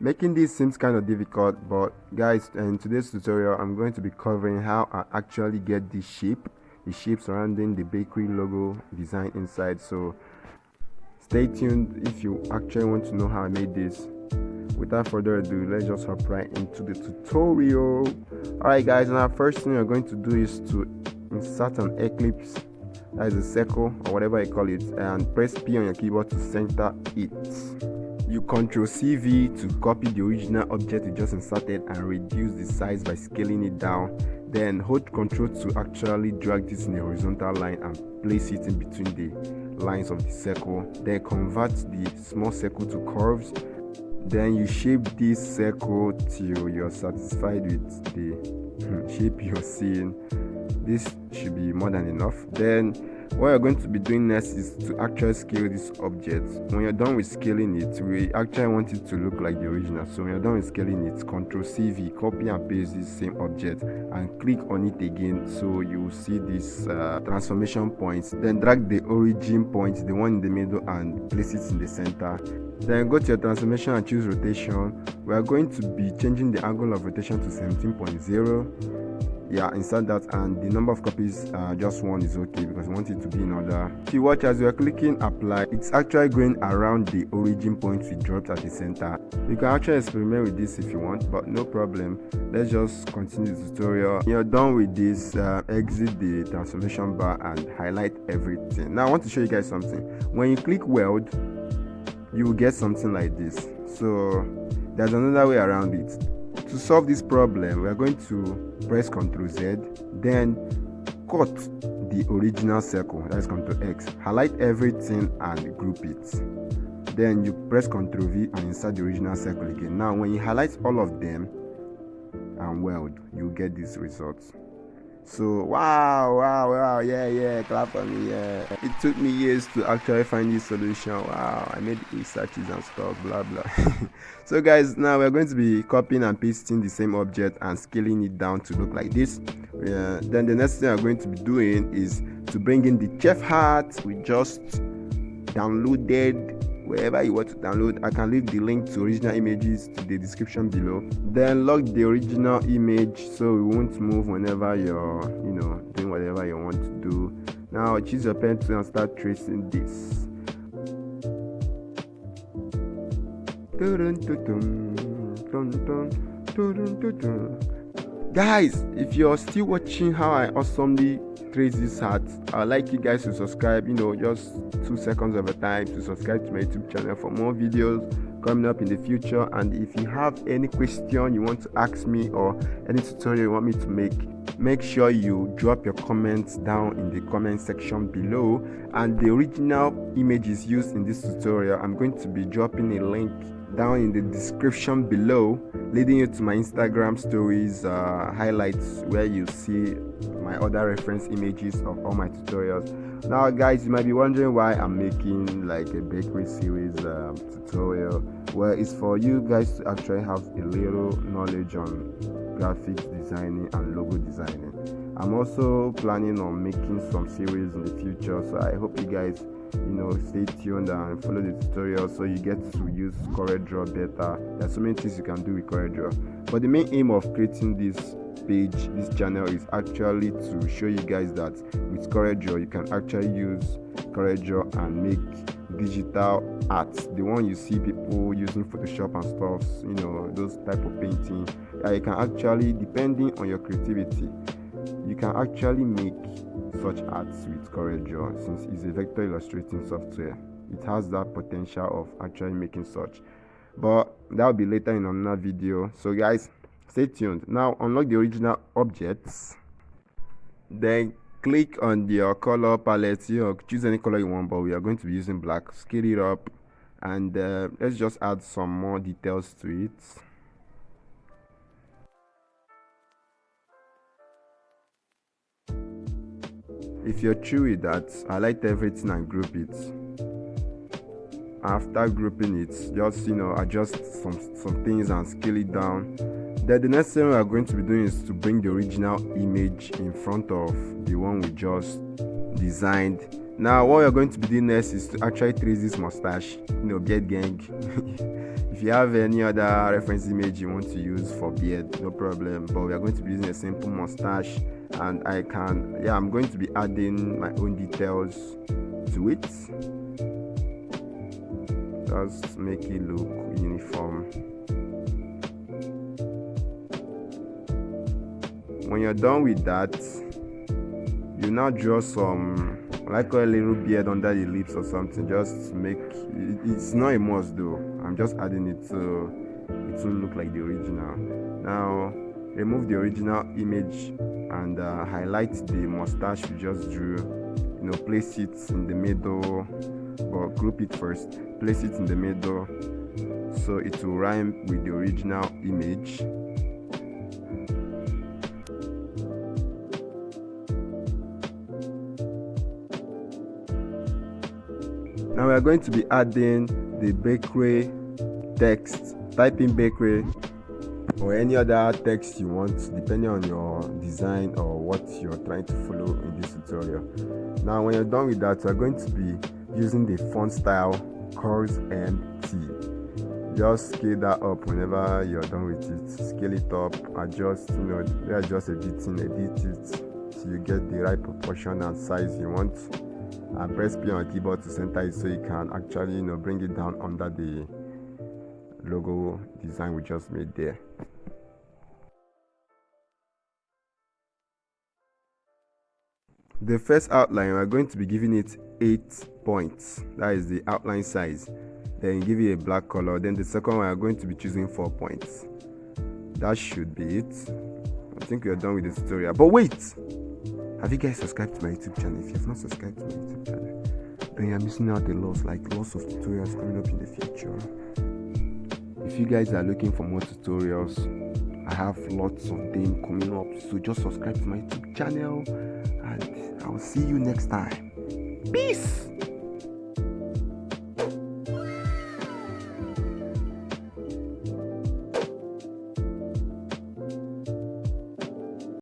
Making this seems kind of difficult, but guys, in today's tutorial I'm going to be covering how I actually get the shape surrounding the bakery logo design inside. So stay tuned if you actually want to know how I made this. Without further ado, let's just hop right into the tutorial. Alright guys, now first thing you're going to do is to insert an ellipse, that is a circle or whatever you call it, and press P on your keyboard to center it. You Ctrl+CV to copy the original object you just inserted and reduce the size by scaling it down. Then hold Ctrl to actually drag this in a horizontal line and place it in between the lines of the circle. Then convert the small circle to curves. Then you shape this circle till you're satisfied with the shape you're seeing. This should be more than enough. Then what you're going to be doing next is to actually scale this object. When you're done with scaling it, we actually want it to look like the original. So when you're done with scaling it, Ctrl+CV, copy and paste this same object and click on it again, so you will see this transformation points. Then drag the origin point, the one in the middle, and place it in the center. Then go to your transformation and choose rotation. We are going to be changing the angle of rotation to 17.0. Yeah, insert that, and the number of copies, just one is okay because we want it to be in order. If you watch, as you are clicking apply, it's actually going around the origin point we dropped at the center. You can actually experiment with this if you want, but no problem. Let's just continue the tutorial. When you're done with this, exit the transformation bar and highlight everything. Now I want to show you guys something. When you click weld, you will get something like this. So there's another way around it. To solve this problem, we are going to press Ctrl+Z, then cut the original circle, that is Ctrl+X, highlight everything and group it. Then you press Ctrl+V and insert the original circle again. Now when you highlight all of them and weld, you get this result. So wow, yeah, clap for me. Yeah, it took me years to actually find this solution. Wow, I made researches and stuff, blah blah. So guys, now we're going to be copying and pasting the same object and scaling it down to look like this. Then the next thing I'm going to be doing is to bring in the chef hat we just downloaded. Wherever you want to download, I can leave the link to original images to the description below. Then lock the original image so it won't move whenever you're doing whatever you want to do. Now choose your pen tool and start tracing this. Guys, if you're still watching how I awesomely trace this hat, I'd like you guys to subscribe, just 2 seconds of a time to subscribe to my YouTube channel for more videos coming up in the future. And if you have any question you want to ask me or any tutorial you want me to make sure you drop your comments down in the comment section below. And the original images used in this tutorial, I'm going to be dropping a link down in the description below, leading you to my Instagram stories highlights, where you see my other reference images of all my tutorials. Now guys, you might be wondering why I'm making like a bakery series tutorial. Well, it's for you guys to actually have a little knowledge on graphics designing and logo designing. I'm also planning on making some series in the future, so I hope you guys stay tuned and follow the tutorial so you get to use Corel Draw better. There's so many things you can do with Corel Draw, but the main aim of creating this channel is actually to show you guys that with Corel Draw you can actually use Corel Draw and make digital art, the one you see people using Photoshop and stuff, those type of painting. You can actually, depending on your creativity, you can actually make such arts with Corel Draw. Since it's a vector illustrating software, it has that potential of actually making such, but that will be later in another video. So guys, stay tuned. Now unlock the original objects, then click on your color palette. Choose any color you want, but we are going to be using black. Scale it up, and let's just add some more details to it. If you're through with that, highlight everything and group it. After grouping it, just adjust some things and scale it down. Then the next thing we are going to be doing is to bring the original image in front of the one we just designed. Now what we are going to be doing next is to actually trace this mustache, beard gang. If you have any other reference image you want to use for beard, no problem, but we are going to be using a simple mustache, and I'm going to be adding my own details to it, just make it look uniform. When you're done with that, you now draw some, like a little beard under the lips or something. Just make it's not a must though, I'm just adding it so it will look like the original. Now remove the original image and highlight the mustache you just drew. Place it in the middle, or group it first, place it in the middle so it will rhyme with the original image. Now we are going to be adding the bakery text. Type in bakery or any other text you want, depending on your design or what you're trying to follow in this tutorial. Now when you're done with that, we're going to be using the font style COREL. Just scale that up whenever you're done with it. Scale it up, adjust, there's just editing, edit it so you get the right proportion and size you want. And press P on the keyboard to center it so you can actually bring it down under the logo design we just made there. The first outline, we're going to be giving it 8 points. That is the outline size. Then give it a black color. Then the second one, we're going to be choosing 4 points. That should be it. I think we are done with the tutorial. But wait! Have you guys subscribed to my YouTube channel? If you have not subscribed to my YouTube channel, then you're missing out lots of tutorials coming up in the future. If you guys are looking for more tutorials, I have lots of them coming up. So just subscribe to my YouTube channel, and I'll see you next time. Peace!